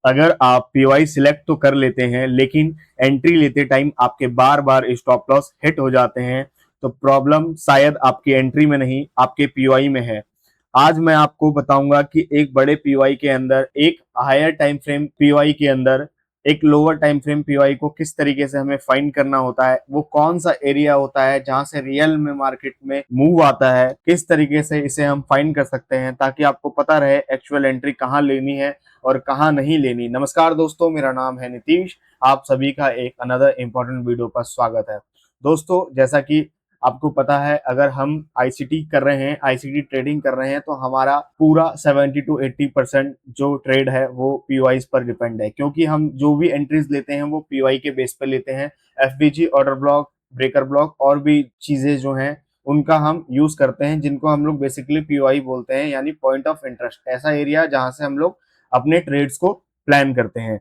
अगर आप POI select तो कर लेते हैं लेकिन एंट्री लेते टाइम आपके बार बार स्टॉप लॉस हिट हो जाते हैं, तो प्रॉब्लम शायद आपकी एंट्री में नहीं, आपके पीओआई में है। आज मैं आपको बताऊंगा कि एक बड़े पीओआई के अंदर, एक हायर टाइम फ्रेम पीओआई के अंदर, एक लोअर टाइम फ्रेम पीओआई को किस तरीके से हमें फाइंड करना होता है, वो कौन सा एरिया होता है जहां से रियल में मार्केट में मूव आता है, किस तरीके से इसे हम फाइंड कर सकते हैं, ताकि आपको पता रहे एक्चुअल एंट्री कहाँ लेनी है और कहाँ नहीं लेनी। नमस्कार दोस्तों, मेरा नाम है नीतीश। आप सभी का एक अनदर इम्पोर्टेंट वीडियो पर स्वागत है। दोस्तों, जैसा कि आपको पता है, अगर हम आईसीटी कर रहे हैं, आईसीटी ट्रेडिंग कर रहे हैं, तो हमारा पूरा 70 to 80% जो ट्रेड है वो पीओआई पर डिपेंड है, क्योंकि हम जो भी एंट्रीज लेते हैं वो पीओआई के बेस पर लेते हैं। FBG, order block, breaker block और भी चीजें जो हैं उनका हम यूज करते हैं, जिनको हम लोग बेसिकली पीओआई बोलते हैं, यानी पॉइंट ऑफ इंटरेस्ट। ऐसा एरिया जहां से हम लोग अपने ट्रेड्स को प्लान करते हैं।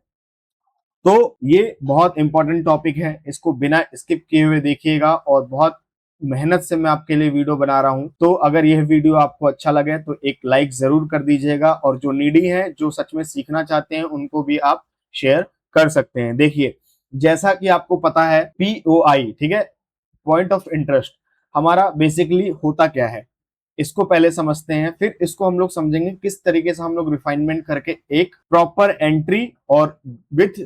तो ये बहुत इंपॉर्टेंट टॉपिक है, इसको बिना स्किप किए हुए देखिएगा और बहुत मेहनत से मैं आपके लिए वीडियो बना रहा हूं। तो अगर यह वीडियो आपको अच्छा लगे तो एक लाइक जरूर कर दीजिएगा, और जो नीडी है, जो सच में सीखना चाहते हैं, उनको भी आप शेयर कर सकते हैं। देखिए, जैसा कि आपको पता है, पीओआई, ठीक है, पॉइंट ऑफ इंटरेस्ट, हमारा बेसिकली होता क्या है, इसको पहले समझते हैं, फिर इसको हम लोग समझेंगे किस तरीके से हम लोग रिफाइनमेंट करके एक प्रॉपर एंट्री और विथ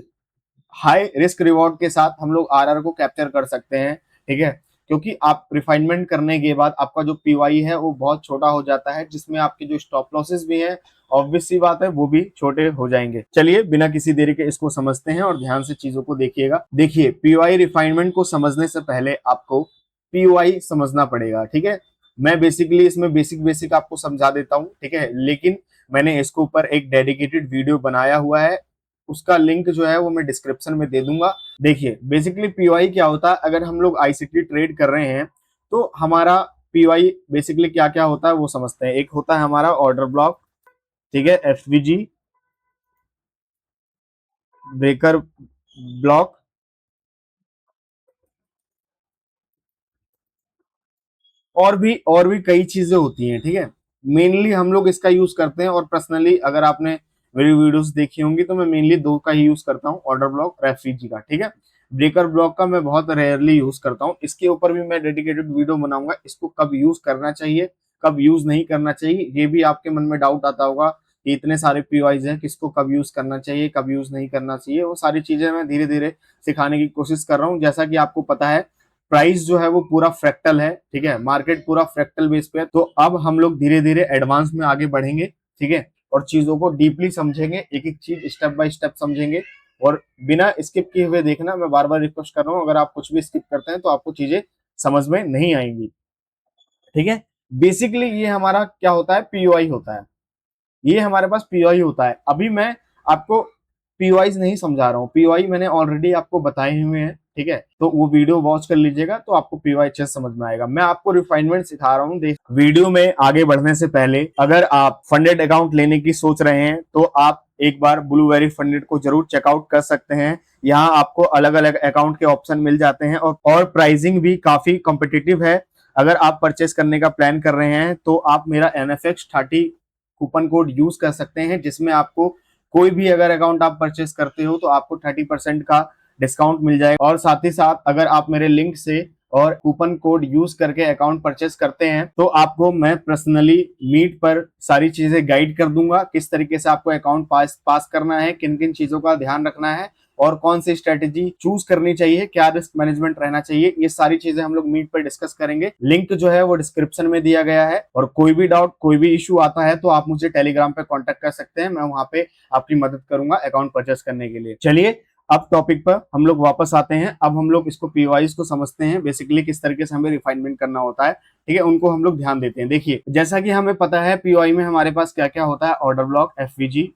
हाई रिस्क रिवॉर्ड के साथ हम लोग आरआर को कैप्चर कर सकते हैं। ठीक है, क्योंकि आप रिफाइनमेंट करने के बाद आपका जो पीवाई है वो बहुत छोटा हो जाता है, जिसमें आपके जो स्टॉप लॉसेस भी हैं, ऑब्वियस सी बात है, वो भी छोटे हो जाएंगे। चलिए बिना किसी देरी के इसको समझते हैं और ध्यान से चीजों को देखिएगा। देखिए, पीवाई रिफाइनमेंट को समझने से पहले आपको पीवाई समझना पड़ेगा। ठीक है, मैं बेसिकली इसमें बेसिक बेसिक आपको समझा देता हूँ, ठीक है, लेकिन मैंने इसके ऊपर एक डेडिकेटेड वीडियो बनाया हुआ है, उसका लिंक जो है वो मैं डिस्क्रिप्शन में दे दूंगा। देखिए, बेसिकली पीवाई क्या होता है, अगर हम लोग आईसीटी ट्रेड कर रहे हैं तो हमारा पीवाई बेसिकली क्या क्या होता है वो समझते हैं। एक होता है हमारा ऑर्डर ब्लॉक, ठीक है, एफवीजी, ब्रेकर ब्लॉक, और भी कई चीजें होती हैं। ठीक है, मेनली हम लोग इसका यूज करते हैं, और पर्सनली अगर आपने मेरी वीडियोस देखी होंगी तो मैं मेनली दो का ही यूज करता हूँ, ऑर्डर ब्लॉक और एफवीजी का। ठीक है, ब्रेकर ब्लॉक का मैं बहुत रेयरली यूज करता हूँ, इसके ऊपर भी मैं डेडिकेटेड वीडियो बनाऊंगा। इसको कब यूज करना चाहिए, कब यूज नहीं करना चाहिए, ये भी आपके मन में डाउट आता होगा कि इतने सारे पीवाईज हैं, किसको कब यूज करना चाहिए, कब यूज नहीं करना चाहिए, वो सारी चीजें मैं धीरे धीरे सिखाने की कोशिश कर रहा हूँ। जैसा कि आपको पता है, प्राइस जो है वो पूरा फ्रैक्टल है, ठीक है, मार्केट पूरा फ्रैक्टल बेस पे है। तो अब हम लोग धीरे धीरे एडवांस में आगे बढ़ेंगे, ठीक है, और चीजों को डीपली समझेंगे, एक एक चीज स्टेप बाय स्टेप समझेंगे, और बिना स्किप किए हुए देखना। मैं बार बार रिक्वेस्ट कर रहा हूँ, अगर आप कुछ भी स्किप करते हैं तो आपको चीजें समझ में नहीं आएंगी। ठीक है, बेसिकली ये हमारा क्या होता है, पीओआई होता है, ये हमारे पास पीओआई होता है। अभी मैं आपको पीओआई नहीं समझा रहा हूँ, पीओआई मैंने ऑलरेडी आपको बताए हुए हैं। ठीक है, तो वो वीडियो वॉच कर लीजिएगा तो आपको पीओआई अच्छे से समझ में आएगा। मैं आपको रिफाइनमेंट सिखा रहा हूँ। देख, वीडियो में आगे बढ़ने से पहले, अगर आप फंडेड अकाउंट लेने की सोच रहे हैं तो आप एक बार ब्लूबेरी फंडेड को जरूर चेकआउट कर सकते हैं। यहाँ आपको अलग अलग अकाउंट के ऑप्शन मिल जाते हैं, और प्राइसिंग भी काफी कॉम्पिटिटिव है। अगर आप परचेस करने का प्लान कर रहे हैं तो आप मेरा NFX30 कूपन कोड यूज कर सकते हैं, जिसमें आपको कोई भी अगर अकाउंट आप परचेस करते हो तो आपको 30% का डिस्काउंट मिल जाएगा। और साथ ही साथ अगर आप मेरे लिंक से और कूपन कोड यूज करके अकाउंट परचेस करते हैं तो आपको मैं पर्सनली मीट पर सारी चीजें गाइड कर दूंगा, किस तरीके से आपको अकाउंट पास करना है, किन किन चीजों का ध्यान रखना है, और कौन सी स्ट्रेटेजी चूज करनी चाहिए, क्या रिस्क मैनेजमेंट रहना चाहिए, ये सारी चीजें हम लोग मीट पर डिस्कस करेंगे। लिंक जो है वो डिस्क्रिप्शन में दिया गया है, और कोई भी डाउट, कोई भी इश्यू आता है तो आप मुझे टेलीग्राम पे कांटेक्ट कर सकते हैं, मैं वहां पे आपकी मदद करूंगा अकाउंट परचेस करने के लिए। चलिए अब टॉपिक पर हम लोग वापस आते हैं। अब हम लोग इसको पीवाईज को समझते हैं, बेसिकली किस तरीके से हमें रिफाइनमेंट करना होता है। ठीक है, उनको हम लोग ध्यान देते हैं। देखिए, जैसा कि हमें पता है पीवाई में हमारे पास क्या क्या होता है, order block, FVG,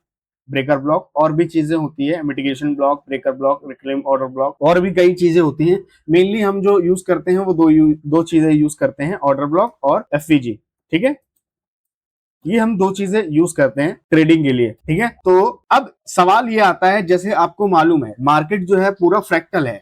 breaker block, और भी चीजें होती है, mitigation block, breaker block, reclaim order block, और भी कई चीजें होती हैं। मेनली हम जो यूज करते हैं वो दो चीजें यूज करते हैं, ऑर्डर ब्लॉक और एफवीजी। ठीक है, ये हम दो चीजें यूज करते हैं ट्रेडिंग के लिए। ठीक है, तो अब सवाल ये आता है, जैसे आपको मालूम है मार्केट जो है पूरा फ्रैक्टल है,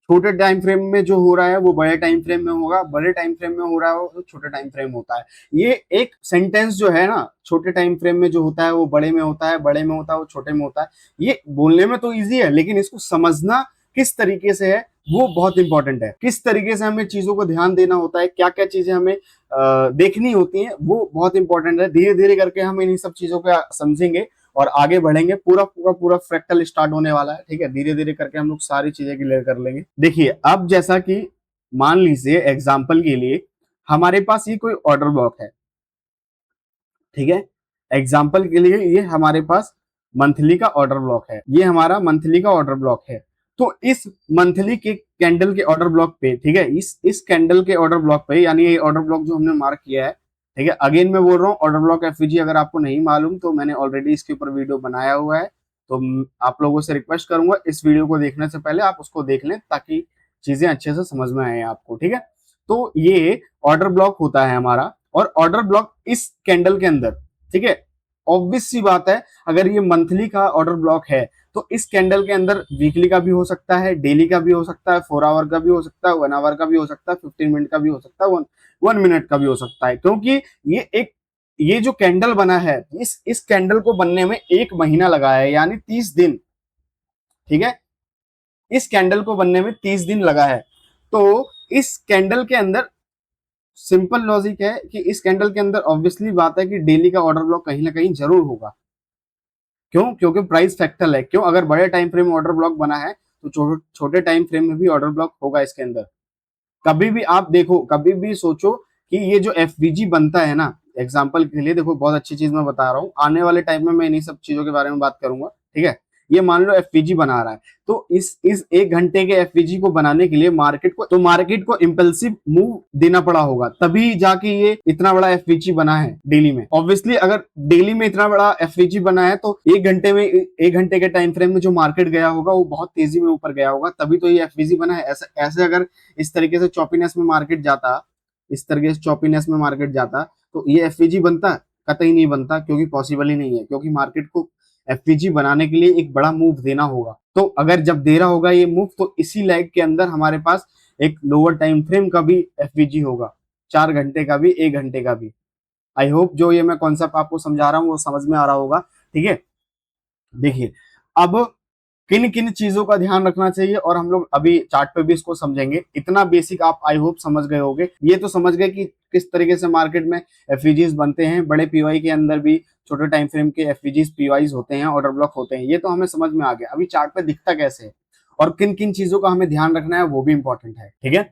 छोटे टाइम फ्रेम में जो हो रहा है वो बड़े टाइम फ्रेम में होगा, बड़े टाइम फ्रेम में हो रहा है वो छोटे टाइम फ्रेम होता है। ये एक सेंटेंस जो है ना, छोटे टाइम फ्रेम में जो होता है वो बड़े में होता है, बड़े में होता है वो छोटे में होता है। ये बोलने में तो इजी है, लेकिन इसको समझना किस तरीके से है वो बहुत इंपॉर्टेंट है। किस तरीके से हमें चीजों को ध्यान देना होता है, क्या क्या चीजें हमें देखनी होती हैं, वो बहुत इंपॉर्टेंट है। धीरे धीरे करके हम इन सब चीजों को समझेंगे और आगे बढ़ेंगे। पूरा पूरा पूरा फ्रैक्टल स्टार्ट होने वाला है, ठीक है। धीरे धीरे करके हम लोग सारी चीजें क्लियर कर लेंगे। देखिए अब जैसा कि मान लीजिए एग्जाम्पल के लिए हमारे पास ये कोई ऑर्डर ब्लॉक है, ठीक है। एग्जाम्पल के लिए ये हमारे पास मंथली का ऑर्डर ब्लॉक है, ये हमारा मंथली का ऑर्डर ब्लॉक है। तो इस मंथली के कैंडल के ऑर्डर ब्लॉक पे, ठीक है, इस कैंडल के ऑर्डर ब्लॉक पे, यानी ये ऑर्डर ब्लॉक जो हमने मार्क किया है, ठीक है। अगेन मैं बोल रहा हूँ ऑर्डर ब्लॉक एफवीजी अगर आपको नहीं मालूम तो मैंने ऑलरेडी इसके ऊपर वीडियो बनाया हुआ है। तो आप लोगों से रिक्वेस्ट करूंगा इस वीडियो को देखने से पहले आप उसको देख लें ताकि चीजें अच्छे से समझ में आए आपको, ठीक है। तो ये ऑर्डर ब्लॉक होता है हमारा, और ऑर्डर ब्लॉक इस कैंडल के अंदर, ठीक है। ऑब्वियस सी बात है, अगर ये मंथली का ऑर्डर ब्लॉक है तो इस कैंडल के अंदर वीकली का भी हो सकता है, डेली का भी हो सकता है, 4 आवर का भी हो सकता है, 1 आवर का भी हो सकता है, 15 मिनट का भी हो सकता है, 1 मिनट का भी हो सकता है। क्योंकि ये जो कैंडल बना है, इस कैंडल को बनने में 1 महीना लगा है, यानी 30 दिन, ठीक है। इस कैंडल को बनने में 30 दिन लगा है। तो इस कैंडल के अंदर सिंपल लॉजिक है कि इस कैंडल के अंदर ऑब्वियसली बात है कि डेली का ऑर्डर ब्लॉक कहीं ना कहीं जरूर होगा। क्यों? क्योंकि प्राइस फैक्टर है। क्यों? अगर बड़े टाइम फ्रेम में ऑर्डर ब्लॉक बना है तो छोटे टाइम फ्रेम में भी ऑर्डर ब्लॉक होगा इसके अंदर। कभी भी आप देखो, कभी भी सोचो कि ये जो एफवीजी बनता है ना, एग्जाम्पल के लिए देखो, बहुत अच्छी चीज मैं बता रहा हूँ, आने वाले टाइम में मैं इन्हीं सब चीजों के बारे में बात करूंगा, ठीक है। ये मान लो एफवीजी बना रहा है, तो इस 1 घंटे के एफवीजी को बनाने के लिए मार्केट को इम्पल्सिव मूव देना पड़ा होगा, तभी जाके ये इतना बड़ा एफवीजी बना है डेली में। ऑब्वियसली अगर डेली में इतना बड़ा एफवीजी बना है तो 1 घंटे के टाइम फ्रेम में जो मार्केट गया होगा वो बहुत तेजी में ऊपर गया होगा, तभी तो ये एफवीजी बना है। ऐसे अगर इस तरीके से चॉपीनेस में मार्केट जाता, इस तरीके से चॉपीनेस में मार्केट जाता तो ये एफवीजी बनता? कतई नहीं बनता, क्योंकि पॉसिबल ही नहीं है। क्योंकि मार्केट को एफवीजी बनाने के लिए एक बड़ा मूव देना होगा। तो अगर जब दे रहा होगा ये मूव, तो इसी लैग के अंदर हमारे पास एक लोअर टाइम फ्रेम का भी एफवीजी होगा, 4 घंटे का भी, 1 घंटे का भी। आई होप जो ये मैं कॉन्सेप्ट आपको समझा रहा हूँ वो समझ में आ रहा होगा, ठीक है। देखिए अब किन किन चीजों का ध्यान रखना चाहिए, और हम लोग अभी चार्ट पे भी इसको समझेंगे। इतना बेसिक आप आई होप समझ गए होंगे। ये तो समझ गए कि किस तरीके से मार्केट में एफवीजीज बनते हैं, बड़े पीवाई के अंदर भी छोटे टाइम फ्रेम के एफवीजीज पीवाईज होते हैं, ऑर्डर ब्लॉक होते हैं, ये तो हमें समझ में आ गया। अभी चार्ट पे दिखता कैसे है और किन किन चीजों का हमें ध्यान रखना है वो भी इंपॉर्टेंट है, ठीक है।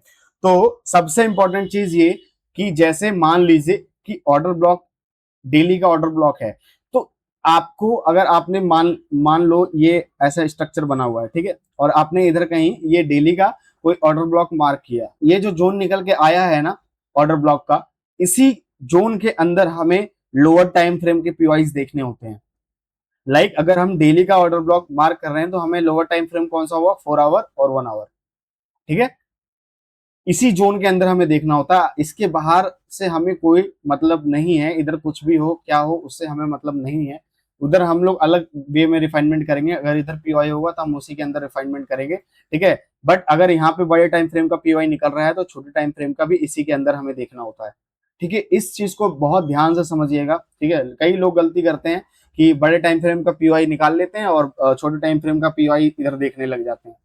तो सबसे इंपॉर्टेंट चीज ये कि जैसे मान लीजिए कि ऑर्डर ब्लॉक, डेली का ऑर्डर ब्लॉक है, तो आपको, अगर आपने मान मान लो ये ऐसा स्ट्रक्चर बना हुआ है, ठीक है, और आपने इधर कहीं ये डेली का कोई ऑर्डर ब्लॉक मार्क किया, ये जो जोन निकल के आया है ना ऑर्डर ब्लॉक का, इसी जोन के अंदर हमें लोअर टाइम फ्रेम के पीवाईज देखने होते हैं। लाइक अगर हम डेली का ऑर्डर ब्लॉक मार्क कर रहे हैं तो हमें लोअर टाइम फ्रेम कौन सा हुआ? 4 आवर और 1 आवर, ठीक है। इसी जोन के अंदर हमें देखना होता है, इसके बाहर से हमें कोई मतलब नहीं है। इधर कुछ भी हो क्या हो उससे हमें मतलब नहीं है। उधर हम लोग अलग वे में रिफाइनमेंट करेंगे, अगर इधर पीवाई होगा तो हम उसी के अंदर रिफाइनमेंट करेंगे, ठीक है। बट अगर यहाँ पे बड़े टाइम फ्रेम का पीवाई निकल रहा है तो छोटे टाइम फ्रेम का भी इसी के अंदर हमें देखना होता है, ठीक है। इस चीज को बहुत ध्यान से समझिएगा, ठीक है। कई लोग गलती करते हैं कि बड़े टाइम फ्रेम का पीवाई निकाल लेते हैं और छोटे टाइम फ्रेम का पीवाई इधर देखने लग जाते हैं,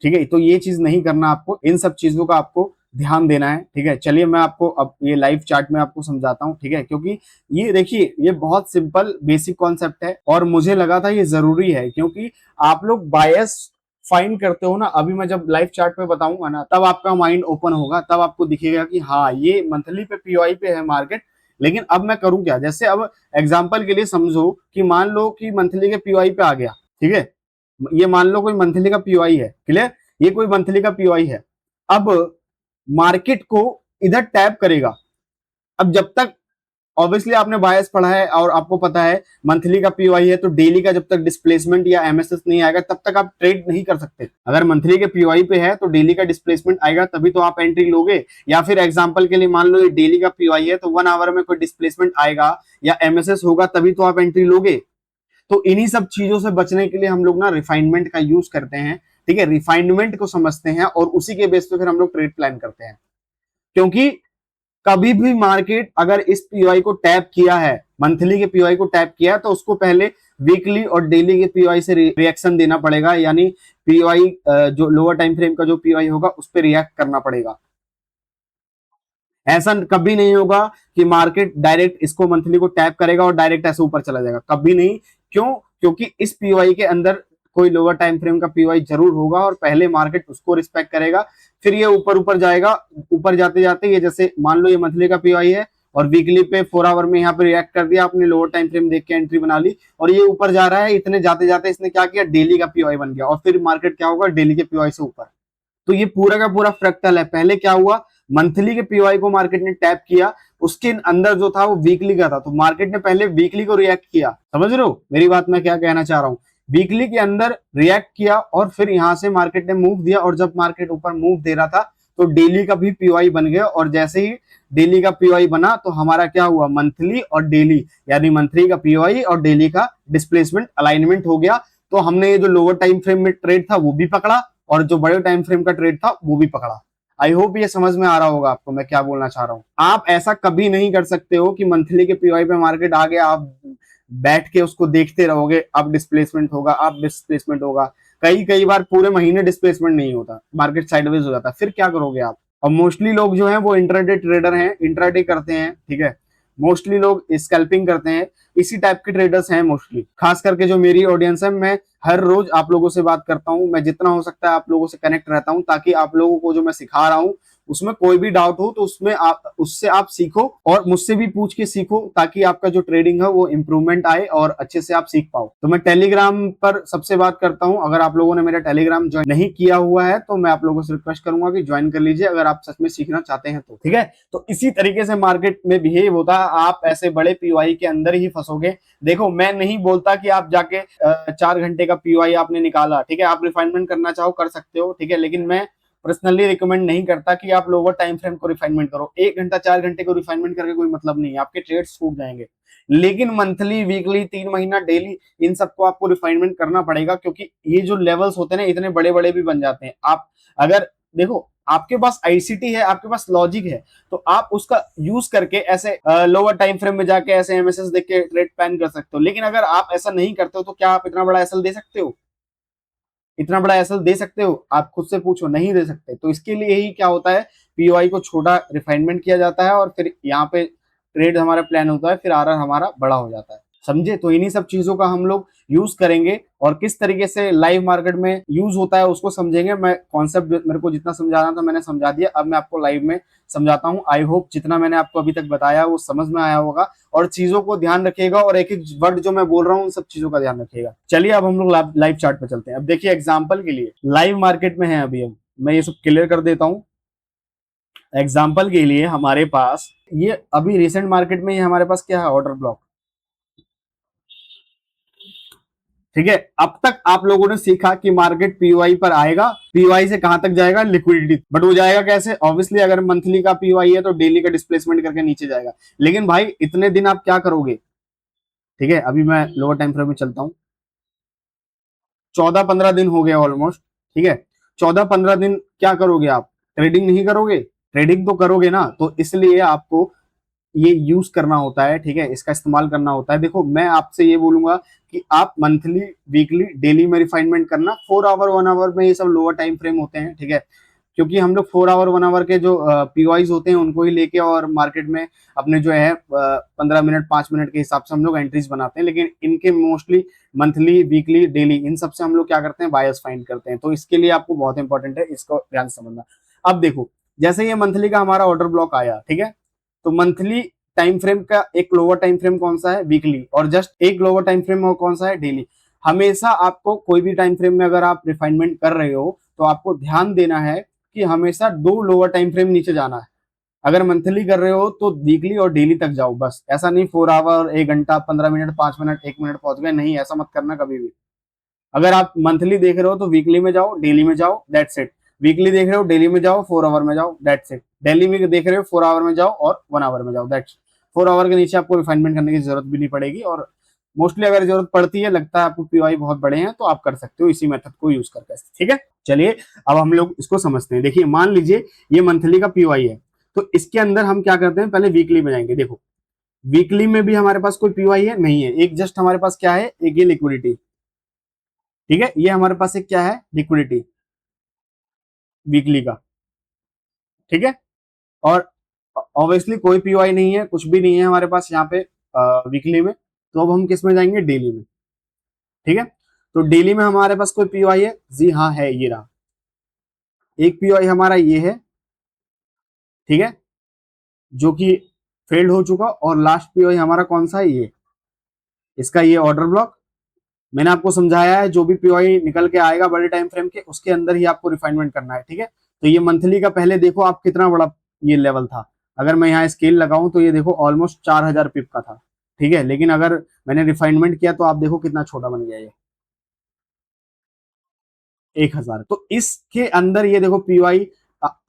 ठीक है। तो ये चीज नहीं करना, आपको इन सब चीजों का आपको ध्यान देना है, ठीक है। चलिए मैं आपको अब ये लाइव चार्ट में आपको समझाता हूँ, ठीक है। क्योंकि ये देखिए ये बहुत सिंपल बेसिक कॉन्सेप्ट है और मुझे लगा था ये जरूरी है, क्योंकि आप लोग बायस फाइंड करते हो ना। अभी मैं जब लाइव चार्ट पे बताऊंगा ना तब आपका माइंड ओपन होगा, तब आपको दिखेगा कि हाँ ये मंथली पे पीओआई पे है मार्केट, लेकिन अब मैं करूं क्या। जैसे अब एग्जाम्पल के लिए समझो कि मान लो कि मंथली के पीओआई पे आ गया, ठीक है। ये मान लो कोई मंथली का पीओआई है, क्लियर। ये कोई मंथली का पीओआई है। अब मार्केट को इधर टैप करेगा। अब जब तक ऑब्वियसली आपने बायस पढ़ा है और आपको पता है मंथली का पीओआई है तो डेली का जब तक डिस्प्लेसमेंट या एमएसएस नहीं आएगा तब तक आप ट्रेड नहीं कर सकते। अगर मंथली के पीओआई पे है तो डेली का डिस्प्लेसमेंट आएगा तभी तो आप एंट्री लोगे। या फिर एग्जांपल के लिए मान लो ये डेली का पीओआई है तो 1 आवर में कोई डिस्प्लेसमेंट आएगा या एमएसएस होगा तभी तो आप एंट्री लोगे। तो इन्हीं सब चीजों से बचने के लिए हम लोग ना रिफाइनमेंट का यूज करते हैं। ठीक है, रिफाइनमेंट को समझते हैं और उसी के बेस पे फिर हम लोग ट्रेड प्लान करते हैं। क्योंकि कभी भी मार्केट अगर इस पीओआई को टैप किया है, मंथली के पीओआई को टैप किया है, तो उसको पहले वीकली और डेली के पीओआई से रिएक्शन देना पड़ेगा, यानी पीओआई जो लोअर टाइम फ्रेम का जो पीओआई होगा उस पर रिएक्ट करना पड़ेगा। ऐसा कभी नहीं होगा कि मार्केट डायरेक्ट इसको मंथली को टैप करेगा और डायरेक्ट ऐसे ऊपर चला जाएगा, कभी नहीं। क्यों? क्योंकि इस पीओआई के अंदर कोई लोअर टाइम फ्रेम का पीओआई जरूर होगा और पहले मार्केट उसको रिस्पेक्ट करेगा, फिर ये ऊपर ऊपर जाएगा। ऊपर जाते जाते ये जैसे मान लो ये मंथली का पीओआई है और वीकली पे 4 आवर में यहाँ पे रिएक्ट कर दिया, आपने लोअर टाइम फ्रेम देख के एंट्री बना ली और ये ऊपर जा रहा है, इतने जाते जाते इसने क्या किया, डेली का पीओआई बन गया और फिर मार्केट क्या होगा, डेली के पीओआई से ऊपर। तो ये पूरा का पूरा फ्रैक्टल है। पहले क्या हुआ, मंथली के पीओआई को मार्केट ने टैप किया, उसके अंदर जो था वो वीकली का था, तो मार्केट ने पहले वीकली को रिएक्ट किया। समझ रहे हो मेरी बात, मैं क्या कहना चाह रहा हूं? वीकली के अंदर रिएक्ट किया और फिर यहां से मार्केट ने मूव दिया, और जब मार्केट ऊपर मूव दे रहा था तो डेली का भी पीओआई बन गया, और जैसे ही डेली का पीओआई बना तो हमारा क्या हुआ, मंथली और डेली, यानी मंथली का पीओआई और डेली का डिस्प्लेसमेंट अलाइनमेंट हो गया। तो हमने ये जो लोअर टाइम फ्रेम में ट्रेड था वो भी पकड़ा और जो बड़े टाइम फ्रेम का ट्रेड था वो भी पकड़ा। आई होप ये समझ में आ रहा होगा आपको मैं क्या बोलना चाह रहा हूं। आप ऐसा कभी नहीं कर सकते हो कि मंथली के पीओआई पे मार्केट आ गया, आप बैठ के उसको देखते रहोगे, अब डिस्प्लेसमेंट होगा, अब डिस्प्लेसमेंट होगा। कई कई बार पूरे महीने डिस्प्लेसमेंट नहीं होता, मार्केट साइडवेज हो जाता, फिर क्या करोगे आप? और मोस्टली लोग जो हैं वो इंट्राडे ट्रेडर हैं, इंट्राडे करते हैं, ठीक है। मोस्टली लोग स्कैल्पिंग करते हैं, इसी टाइप के ट्रेडर्स हैं मोस्टली। खास करके जो मेरी ऑडियंस है, मैं हर रोज आप लोगों से बात करता हूं, मैं जितना हो सकता है आप लोगों से कनेक्ट रहता हूं, ताकि आप लोगों को जो मैं सिखा रहा हूं उसमें कोई भी डाउट हो तो उसमें आप उससे आप सीखो और मुझसे भी पूछ के सीखो, ताकि आपका जो ट्रेडिंग है वो इंप्रूवमेंट आए और अच्छे से आप सीख पाओ। तो मैं टेलीग्राम पर सबसे बात करता हूं, अगर आप लोगों ने मेरा टेलीग्राम ज्वाइन नहीं किया हुआ है तो मैं आप लोगों से रिक्वेस्ट करूंगा कि ज्वाइन कर लीजिए, अगर आप सच में सीखना चाहते हैं तो, ठीक है। तो इसी तरीके से मार्केट में बिहेव होता है, आप ऐसे बड़े पीओआई के अंदर ही फंसोगे। देखो मैं नहीं बोलता कि आप जाके 4 घंटे का पीओआई आपने निकाला, ठीक है, आप रिफाइनमेंट करना चाहो कर सकते हो, ठीक है, लेकिन मैं पर्सनली रिकमेंड नहीं करता कि आप लोअर टाइम फ्रेम को रिफाइनमेंट करो। 1 घंटा 4 घंटे को रिफाइनमेंट करके कोई मतलब नहीं है, आपके ट्रेड्स छूट जाएंगे। लेकिन मंथली, वीकली, 3 महीना, डेली, इन सबको आपको रिफाइनमेंट करना पड़ेगा, क्योंकि ये जो लेवल्स होते हैं ना इतने बड़े बड़े भी बन जाते हैं। आप अगर देखो आपके पास आईसीटी है, आपके पास लॉजिक है, तो आप उसका यूज करके ऐसे लोअर टाइम फ्रेम में जाके ऐसे एमएसएस देख के ट्रेड प्लान कर सकते हो। लेकिन अगर आप ऐसा नहीं करते हो तो क्या आप इतना बड़ा एसएल दे सकते हो? इतना बड़ा एसएल दे सकते हो? आप खुद से पूछो, नहीं दे सकते। तो इसके लिए ही क्या होता है, पीओआई को छोटा रिफाइनमेंट किया जाता है और फिर यहाँ पे ट्रेड हमारा प्लान होता है, फिर आरआर हमारा बड़ा हो जाता है। समझे? तो इन्हीं सब चीजों का हम लोग यूज करेंगे और किस तरीके से लाइव मार्केट में यूज होता है उसको समझेंगे। मैं कॉन्सेप्ट मेरे को जितना समझाना था मैंने समझा दिया, अब मैं आपको लाइव में समझाता हूँ। आई होप जितना मैंने आपको अभी तक बताया वो समझ में आया होगा और चीजों को ध्यान रखिएगा और एक एक वर्ड जो मैं बोल रहा हूँ उन सब चीजों का ध्यान रखिएगा। चलिए अब हम लोग लाइव चार्ट पे चलते हैं। अब देखिए एग्जाम्पल के लिए लाइव मार्केट में है अभी, हम मैं ये सब क्लियर कर देता हूँ। एग्जाम्पल के लिए हमारे पास ये अभी रिसेंट मार्केट में ये हमारे पास क्या है, ऑर्डर ब्लॉक, ठीक है। अब तक आप लोगों ने सीखा कि मार्केट पीओआई पर आएगा, पीओआई से कहां तक जाएगा, लिक्विडिटी, बट वो जाएगा कैसे? ऑब्वियसली अगर मंथली का पीओआई है तो डेली का डिस्प्लेसमेंट करके नीचे जाएगा। लेकिन भाई इतने दिन आप क्या करोगे, ठीक है। अभी मैं लोअर टाइम फ्रेम में चलता हूं, 14-15 दिन हो गया ऑलमोस्ट, ठीक है। 14-15 दिन क्या करोगे आप? ट्रेडिंग नहीं करोगे? ट्रेडिंग तो करोगे ना, तो इसलिए आपको ये यूज करना होता है, ठीक है, इसका इस्तेमाल करना होता है। देखो मैं आपसे ये बोलूंगा कि आप मंथली, वीकली, डेली में रिफाइनमेंट करना। 4 आवर 1 आवर में ये सब लोअर टाइम फ्रेम होते हैं, ठीक है, क्योंकि हम लोग 4 आवर 1 आवर के जो पीओआईज होते हैं उनको ही लेके और मार्केट में अपने जो है 15 मिनट 5 मिनट के हिसाब से हम लोग एंट्रीज बनाते हैं। लेकिन इनके मोस्टली मंथली, वीकली, डेली, इन सबसे हम लोग क्या करते हैं, बायर्स फाइंड करते हैं। तो इसके लिए आपको बहुत इंपॉर्टेंट है, इसको ध्यान से समझना। अब देखो जैसे ये मंथली का हमारा ऑर्डर ब्लॉक आया, ठीक है, तो मंथली टाइम फ्रेम का एक लोअर टाइम फ्रेम कौन सा है, वीकली, और जस्ट एक लोअर टाइम फ्रेम कौन सा है, डेली। हमेशा आपको कोई भी टाइम फ्रेम में अगर आप रिफाइनमेंट कर रहे हो तो आपको ध्यान देना है कि हमेशा 2 लोअर टाइम फ्रेम नीचे जाना है। अगर मंथली कर रहे हो तो वीकली और डेली तक जाओ, बस। ऐसा नहीं 4 आवर 1 घंटा 15 मिनट 5 मिनट 1 मिनट पहुंच गए, नहीं, ऐसा मत करना कभी भी। अगर आप मंथली देख रहे हो तो वीकली में जाओ, डेली में जाओ, दैट्स इट। वीकली देख रहे हो, डेली में जाओ, 4 आवर में जाओ, दैट्स इट। डेली में देख रहे हो, 4 आवर में जाओ और 1 आवर में जाओ, दैट्स। 4 आवर के नीचे आपको रिफाइनमेंट करने की जरूरत भी नहीं पड़ेगी और मोस्टली अगर जरूरत पड़ती है, लगता है आपको पीओआई बहुत बड़े हैं, तो आप कर सकते हो इसी मेथड को यूज करके, ठीक है। चलिए अब हम लोग इसको समझते हैं। देखिए मान लीजिए ये मंथली का पीओआई है, तो इसके अंदर हम क्या करते हैं, पहले वीकली में जाएंगे। देखो वीकली में भी हमारे पास कोई पीओआई है नहीं है, एक जस्ट हमारे पास क्या है, एक ये लिक्विडिटी, ठीक है, ये हमारे पास एक क्या है, लिक्विडिटी वीकली का, ठीक है। और ऑब्वियसली कोई पीओआई नहीं है, कुछ भी नहीं है हमारे पास यहाँ पे वीकली में, तो अब हम किस में जाएंगे, डेली में, ठीक है। तो डेली में हमारे पास कोई पीओआई है, जी हाँ है, ये रहा एक पीओआई हमारा, ये है, ठीक है, जो कि फेल्ड हो चुका। और लास्ट पीओआई हमारा कौन सा है, ये इसका, ये ऑर्डर ब्लॉक। मैंने आपको समझाया है, जो भी पीओआई निकल के आएगा बड़े टाइम फ्रेम के, उसके अंदर ही आपको रिफाइनमेंट करना है, ठीक है। तो ये मंथली का पहले देखो आप कितना बड़ा ये लेवल था, अगर मैं यहाँ स्केल लगाऊं तो ये देखो ऑलमोस्ट 4000 पिप का था, ठीक है। लेकिन अगर मैंने रिफाइनमेंट किया तो आप देखो कितना छोटा बन गया ये, 1000। तो इसके अंदर ये देखो पीओआई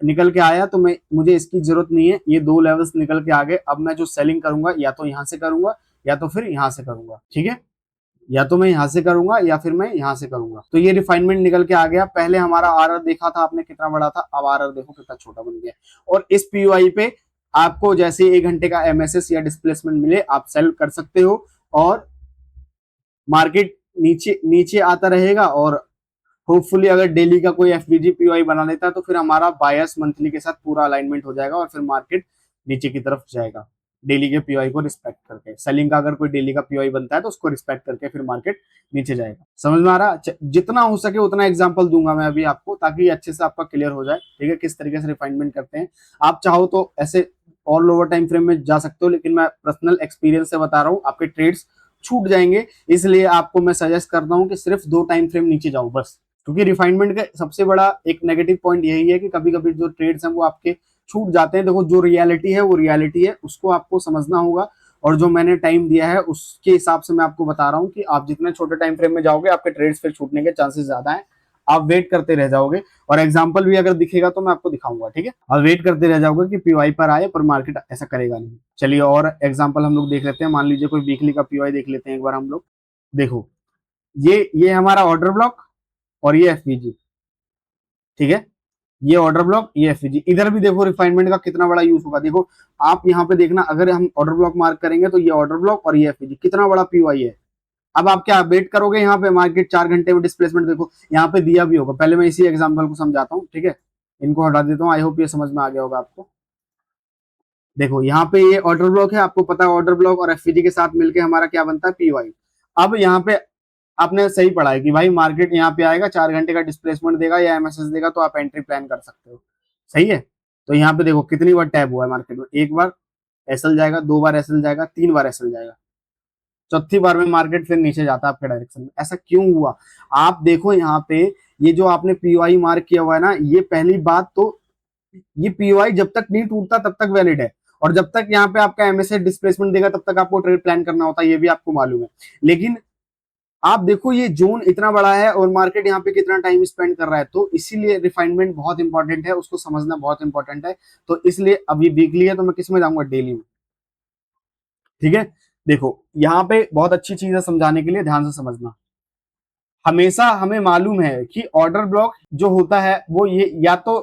निकल के आया, तो मैं मुझे इसकी जरूरत नहीं है, ये दो लेवल्स निकल के आ गए। अब मैं जो सेलिंग करूंगा या तो यहां से करूंगा या तो फिर यहां से करूंगा, ठीक है, या तो मैं यहां से करूंगा या फिर मैं यहां से करूंगा। तो ये रिफाइनमेंट निकल के आ गया। पहले हमारा आरआर देखा था आपने कितना बड़ा था, अब आरआर देखो कितना छोटा बन गया। और इस पीयूआई पे आपको जैसे 1 घंटे का एमएसएस या डिस्प्लेसमेंट मिले, आप सेल कर सकते हो, और मार्केट नीचे नीचे आता रहेगा। और होपफुली अगर डेली का कोई एफबीजी पीओआई बना लेता है तो फिर हमारा बायस मंथली के साथ पूरा अलाइनमेंट हो जाएगा, और फिर मार्केट नीचे की तरफ जाएगा, डेली के पीओआई को रिस्पेक्ट करके। सेलिंग का अगर कोई डेली का पीओआई बनता है तो उसको रिस्पेक्ट करके फिर मार्केट नीचे जाएगा। समझ में आ रहा? जितना हो सके उतना एग्जांपल दूंगा मैं अभी आपको, ताकि अच्छे से आपका क्लियर हो जाए, ठीक है, किस तरीके से रिफाइनमेंट करते हैं। आप चाहो तो ऐसे और लोअर टाइम फ्रेम में जा सकते हो, लेकिन मैं पर्सनल एक्सपीरियंस से बता रहा हूँ, आपके ट्रेड्स छूट जाएंगे। इसलिए आपको मैं सजेस्ट करता हूँ कि सिर्फ 2 टाइम फ्रेम नीचे जाओ बस, क्योंकि रिफाइनमेंट का सबसे बड़ा एक नेगेटिव पॉइंट यही है कि कभी कभी जो ट्रेड्स हैं वो आपके छूट जाते हैं। देखो जो रियलिटी है वो रियलिटी है, उसको आपको समझना होगा। और जो मैंने टाइम दिया है उसके हिसाब से मैं आपको बता रहा हूँ कि आप जितने छोटे टाइम फ्रेम में जाओगे आपके ट्रेड्स फिर छूटने के चांसेस ज्यादा है। आप वेट करते रह जाओगे, और एग्जाम्पल भी अगर दिखेगा तो मैं आपको दिखाऊंगा, ठीक है। आप वेट करते रह जाओगे कि पीवाई पर आए, पर मार्केट ऐसा करेगा नहीं। चलिए और एग्जाम्पल हम लोग देख लेते हैं। मान लीजिए कोई वीकली का पीवाई देख लेते हैं एक बार हम लोग। देखो ये हमारा ऑर्डर ब्लॉक और ये एफपीजी, ठीक है, ये ऑर्डर ब्लॉक, ये एफपीजी। इधर भी देखो रिफाइनमेंट का कितना बड़ा यूज होगा। देखो आप यहाँ पे देखना, अगर हम ऑर्डर ब्लॉक मार्क करेंगे तो ये ऑर्डर ब्लॉक और ये एफपीजी कितना बड़ा पीवाई है। अब आप क्या वेट करोगे यहाँ पे, मार्केट 4 घंटे में डिस्प्लेसमेंट देखो यहाँ पे दिया भी होगा। पहले मैं इसी एग्जांपल को समझाता हूँ, ठीक है, इनको हटा देता हूँ। आई होप ये समझ में आ गया होगा आपको। देखो यहाँ पे ये ऑर्डर ब्लॉक है, आपको पता है ऑर्डर ब्लॉक और एफपीजी के साथ मिलकर हमारा क्या बनता है, पीवाई। अब यहाँ पे आपने सही पढ़ा है कि भाई मार्केट यहाँ पे आएगा, 4 घंटे का डिस्प्लेसमेंट देगा या एमएसएस देगा, तो आप एंट्री प्लान कर सकते हो, सही है। तो यहाँ पे देखो कितनी बार टैप हुआ है मार्केट में, एक बार एसएल जाएगा, 2 बार एसएल जाएगा, 3 बार एसएल जाएगा, चौथी बार में मार्केट फिर नीचे जाता है आपके डायरेक्शन में। ऐसा क्यों हुआ? आप देखो यहाँ पे ये जो आपने पीओआई मार्क किया हुआ है ना, ये पहली बात तो ये पीओआई जब तक नहीं टूटता तब तक वैलिड है, और जब तक यहाँ पे आपका एमएसए डिस्प्लेसमेंट देगा तब तक आपको ट्रेड प्लान करना होता है, ये भी आपको मालूम है। लेकिन आप देखो ये जोन इतना बड़ा है और मार्केट यहाँ पे कितना टाइम स्पेंड कर रहा है, तो इसीलिए रिफाइनमेंट बहुत इंपॉर्टेंट है, उसको समझना बहुत इंपॉर्टेंट है। तो इसलिए अभी वीकली है तो मैं किस में जाऊंगा, डेली में, ठीक है। देखो यहाँ पे बहुत अच्छी चीज है समझाने के लिए, ध्यान से समझना। हमेशा हमें मालूम है कि ऑर्डर ब्लॉक जो होता है वो ये या तो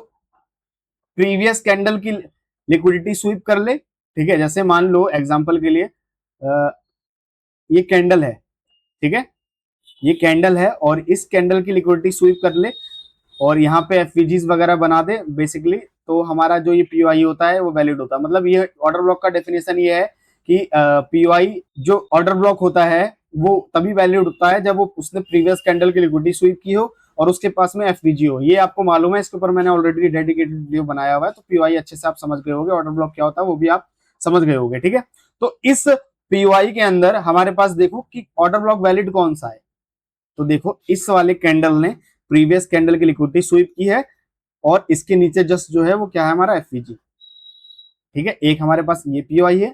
प्रीवियस कैंडल की लिक्विडिटी स्वीप कर ले, ठीक है। जैसे मान लो एग्जांपल के लिए ये कैंडल है, ठीक है, ये कैंडल है और इस कैंडल की लिक्विडिटी स्वीप कर ले और यहाँ पे एफवीजीज वगैरह बना दे बेसिकली, तो हमारा जो ये पीओआई होता है वो वैलिड होता है। मतलब ये ऑर्डर ब्लॉक का डेफिनेशन ये है कि पीओआई जो ऑर्डर ब्लॉक होता है वो तभी वैलिड होता है जब वो उसने प्रीवियस कैंडल की लिक्विडिटी स्वीप की हो और उसके पास में एफवीजी हो। ये आपको मालूम है, इसके ऊपर मैंने ऑलरेडी डेडिकेटेड वीडियो बनाया हुआ है, तो पीओआई अच्छे से आप समझ गए होंगे, ऑर्डर ब्लॉक क्या होता है वो भी आप समझ गए होंगे, ठीक है। तो इस पीओआई के अंदर हमारे पास देखो कि ऑर्डर ब्लॉक वैलिड कौन सा है। तो देखो इस वाले कैंडल ने प्रीवियस कैंडल की लिक्विडिटी स्वीप की है, और इसके नीचे जस्ट जो है वो क्या है, हमारा एफवीजी, ठीक है। एक हमारे पास ये पीओआई है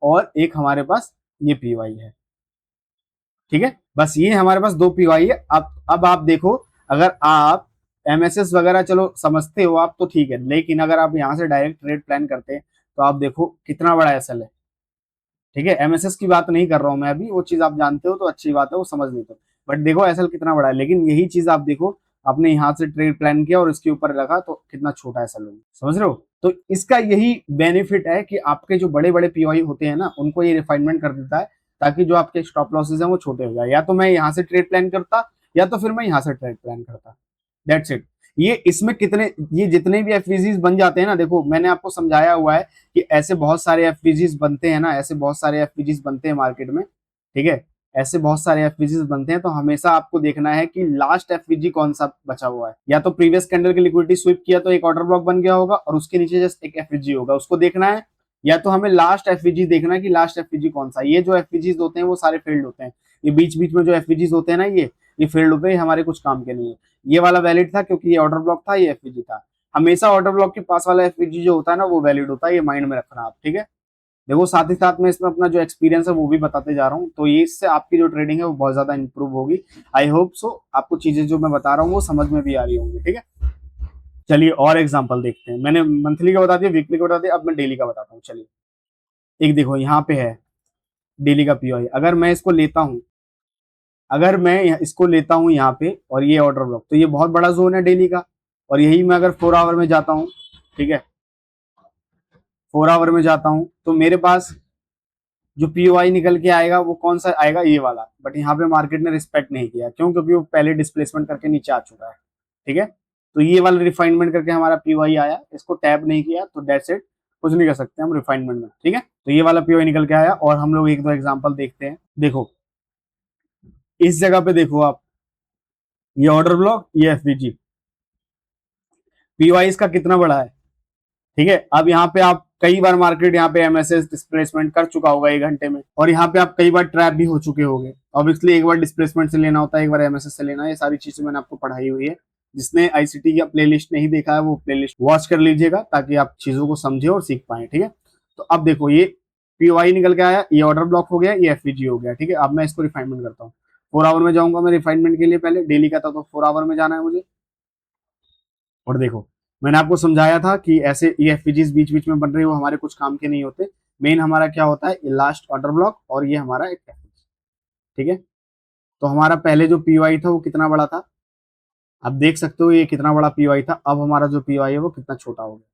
और एक हमारे पास ये पीओआई है, ठीक है। बस ये हमारे पास 2 पीओआई है। अब आप देखो, अगर आप एमएसएस वगैरह चलो समझते हो आप तो ठीक है, लेकिन अगर आप यहाँ से डायरेक्ट ट्रेड प्लान करते हैं तो आप देखो कितना बड़ा एसएल है, ठीक है, एमएसएस की बात नहीं कर रहा हूं मैं अभी, वो चीज आप जानते हो तो अच्छी बात है, वो समझ लेते हो। बट देखो एसएल कितना बड़ा है, लेकिन यही चीज आप देखो, आपने यहाँ से ट्रेड प्लान किया और इसके ऊपर रखा तो कितना छोटा एसएल होगा, समझ रहे हो। तो इसका यही बेनिफिट है कि आपके जो बड़े बड़े पीओआई होते हैं ना, उनको ये रिफाइनमेंट कर देता है, ताकि जो आपके स्टॉप लॉसेज हैं वो छोटे हो जाए। या तो मैं यहाँ से ट्रेड प्लान करता, या तो फिर मैं यहाँ से ट्रेड प्लान करता, दैट्स इट। ये इसमें कितने, ये जितने भी एफवीजीज बन जाते हैं ना, देखो मैंने आपको समझाया हुआ है कि ऐसे बहुत सारे एफवीजीज बनते हैं ना, ऐसे बहुत सारे एफवीजीज बनते हैं मार्केट में, ठीक है, ऐसे बहुत सारे एफवीजीज बनते हैं। तो हमेशा आपको देखना है कि लास्ट एफवीजी कौन सा बचा हुआ है। या तो प्रीवियस कैंडल की लिक्विडिटी स्वीप किया तो एक ऑर्डर ब्लॉक बन गया होगा और उसके नीचे जस्ट एक एफवीजी होगा, उसको देखना है। या तो हमें लास्ट एफवीजी देखना है कि लास्ट एफवीजी कौन सा। ये जो एफवीजीज होते हैं वो सारे फेल्ड होते हैं, ये बीच बीच में जो एफवीजीज होते हैं ना, ये फेल्ड होते हैं, हमारे कुछ काम के नहीं है। ये वाला वैलिड था क्योंकि ये ऑर्डर ब्लॉक था, ये एफवीजी था। हमेशा ऑर्डर ब्लॉक के पास वाला एफवीजी जो होता है ना वो वैलिड होता है, ये माइंड में रखना आप, ठीक है। देखो साथ ही साथ मैं इसमें अपना जो एक्सपीरियंस है वो भी बताते जा रहा हूँ, तो ये इससे आपकी जो ट्रेडिंग है वो बहुत ज्यादा इंप्रूव होगी। आई होप सो आपको चीजें जो मैं बता रहा हूँ वो समझ में भी आ रही होंगी, ठीक है। चलिए और एग्जांपल देखते हैं। मैंने मंथली का बता दिया, वीकली का बता दिया, अब मैं डेली का बताता हूँ। चलिए एक देखो यहाँ पे है डेली का पीओआई। अगर मैं इसको लेता हूँ, अगर मैं इसको लेता हूँ यहाँ पे और ये ऑर्डर ब्लॉक, तो ये बहुत बड़ा जोन है डेली का। और यही मैं अगर 4 आवर में जाता हूँ, ठीक है, 4 आवर में जाता हूँ, तो मेरे पास जो पीओआई निकल के आएगा वो कौन सा आएगा, ये वाला। बट यहाँ पे मार्केट ने रिस्पेक्ट नहीं किया, क्यों? क्योंकि वो पहले डिस्प्लेसमेंट करके नीचे आ चुका है, ठीक है। तो ये वाला रिफाइनमेंट करके हमारा पीओआई आया, इसको टैप नहीं किया तो डेट्स इट, कुछ नहीं कर सकते हम रिफाइनमेंट में, ठीक है। तो ये वाला पीओआई निकल के आया और हम लोग एक दो एग्जाम्पल देखते हैं। देखो इस जगह पे देखो आप, ये ऑर्डर ब्लॉक, ये एफवीजी, पीओआई इसका कितना बड़ा है, ठीक है। अब यहाँ पे आप कई बार मार्केट यहाँ पे एमएसएस डिस्प्लेसमेंट कर चुका होगा 1 घंटे में, और यहाँ पे आप कई बार ट्रैप भी हो चुके होंगे। ऑब्वियसली एक बार डिस्प्लेसमेंट से लेना होता है, एक बार एमएसएस से लेना है। ये सारी चीजें मैंने आपको पढ़ाई हुई है। जिसने आईसीटी का प्लेलिस्ट नहीं देखा है वो प्लेलिस्ट वॉच कर लीजिएगा, ताकि आप चीजों को समझे और सीख पाए, ठीक है। तो अब देखो ये पीओआई निकल के आया, ये ऑर्डर ब्लॉक हो गया, ये एफवीजी हो गया, ठीक है। अब मैं इसको रिफाइनमेंट करता हूँ। 4 आवर में जाऊंगा मैं रिफाइनमेंट के लिए, पहले डेली का था तो 4 आवर में जाना है मुझे। और देखो मैंने आपको समझाया था कि ऐसे ये एफपीजीज बीच बीच में बन रहे हो, हमारे कुछ काम के नहीं होते। मेन हमारा क्या होता है, ये लास्ट ऑर्डर ब्लॉक और ये हमारा एक एफपीजी, ठीक है। तो हमारा पहले जो पीओआई था वो कितना बड़ा था, आप देख सकते हो ये कितना बड़ा पीओआई था। अब हमारा जो पीओआई है वो कितना छोटा हो गया,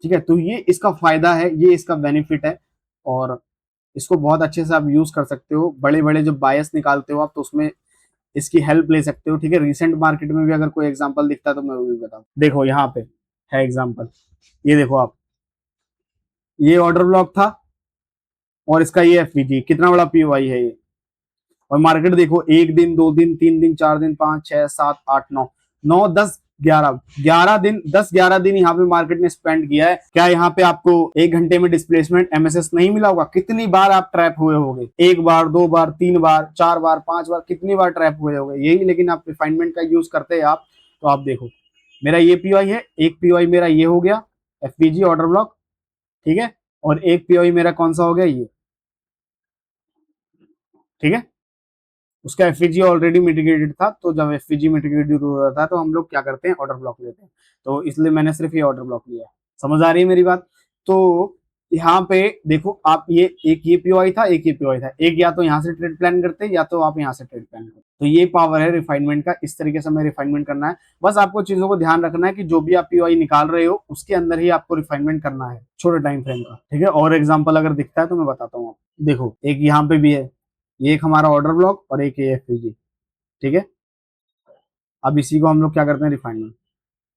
ठीक है। तो ये इसका फायदा है, ये इसका बेनिफिट है, और इसको बहुत अच्छे से आप यूज कर सकते हो। बड़े बड़े जो बायस निकालते हो आप, तो उसमें इसकी हेल्प ले सकते हो, ठीक है। रिसेंट मार्केट में भी अगर कोई एग्जांपल दिखता है तो मैं वो भी बताऊं। देखो यहाँ पे है एग्जांपल, ये देखो आप, ये ऑर्डर ब्लॉक था और इसका ये एफवीजी, कितना बड़ा पीओआई है ये। और मार्केट देखो 1 दिन, 2 दिन, 3 दिन, 4 दिन, 5, 6, 7, 8, 9, 9, 10, 11, 11 दिन, 10-11 दिन यहाँ पे मार्केट ने स्पेंड किया है। क्या यहाँ पे आपको 1 घंटे में डिस्प्लेसमेंट एमएसएस नहीं मिला होगा? कितनी बार आप ट्रैप हुए होगे, 1 बार, 2 बार, 3 बार, 4 बार, 5 बार, कितनी बार ट्रैप हुए होगे यही। लेकिन आप रिफाइनमेंट का यूज करते हैं आप, तो आप देखो मेरा ये पीओआई है, एक पीओआई मेरा ये हो गया एफपीजी ऑर्डर ब्लॉक, ठीक है। और एक पीओआई मेरा कौन सा हो गया, ये, ठीक है। उसका एफवीजी ऑलरेडी मिटिगेटेड था, तो जब एफवीजी मिटिगेटेड हो जाता है तो हम लोग क्या करते हैं, ऑर्डर ब्लॉक लेते हैं। तो इसलिए मैंने सिर्फ ये ऑर्डर ब्लॉक लिया है। समझ आ रही है मेरी बात? तो यहाँ पे देखो आप, ये एक ये पीओआई था, एक ये पीओआई था, एक या तो यहाँ से ट्रेड प्लान करते या तो आप यहाँ से ट्रेड प्लान करते। तो ये पावर है रिफाइनमेंट का, इस तरीके से हमें रिफाइनमेंट करना है। बस आपको चीजों को ध्यान रखना है कि जो भी आप पीओआई निकाल रहे हो उसके अंदर ही आपको रिफाइनमेंट करना है, छोटे टाइम फ्रेम का, ठीक है। और एग्जाम्पल अगर दिखता है तो मैं बताता हूँ। देखो एक यहाँ पे भी है, ये एक हमारा ऑर्डर ब्लॉक और एक ये एफपीजी, ठीक है। अब इसी को हम लोग क्या करते हैं, रिफाइनमेंट।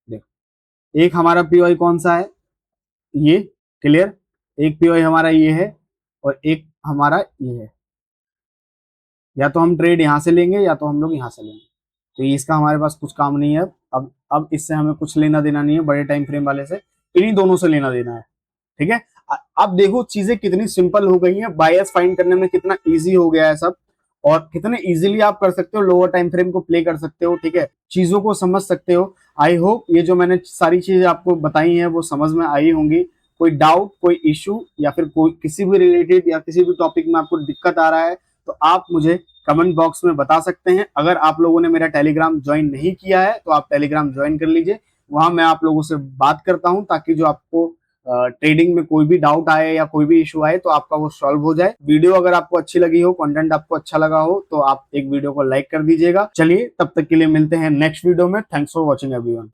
देखो एक हमारा पीओआई कौन सा है, ये, क्लियर। एक पीओआई हमारा ये है और एक हमारा ये है। या तो हम ट्रेड यहाँ से लेंगे या तो हम लोग यहाँ से लेंगे। तो ये इसका हमारे पास कुछ काम नहीं है। अब इससे हमें कुछ लेना देना नहीं है, बड़े टाइम फ्रेम वाले से, इन्हीं दोनों से लेना देना है, ठीक है। अब देखो चीजें कितनी सिंपल हो गई हैं, बायस फाइंड करने में कितना इजी हो गया है सब, और कितने इजीली आप कर सकते हो, लोअर टाइम फ्रेम को प्ले कर सकते हो, ठीक है, चीजों को समझ सकते हो। आई होप ये जो मैंने सारी चीजें आपको बताई हैं वो समझ में आई होंगी। कोई डाउट, कोई इश्यू, या फिर कोई किसी भी रिलेटेड या किसी भी टॉपिक में आपको दिक्कत आ रहा है तो आप मुझे कमेंट बॉक्स में बता सकते हैं। अगर आप लोगों ने मेरा टेलीग्राम ज्वाइन नहीं किया है तो आप टेलीग्राम ज्वाइन कर लीजिए, वहां मैं आप लोगों से बात करता हूं, ताकि जो आपको ट्रेडिंग में कोई भी डाउट आए या कोई भी इशू आए तो आपका वो सॉल्व हो जाए। वीडियो अगर आपको अच्छी लगी हो, कंटेंट आपको अच्छा लगा हो तो आप एक वीडियो को लाइक कर दीजिएगा। चलिए तब तक के लिए मिलते हैं नेक्स्ट वीडियो में। Thanks for watching everyone.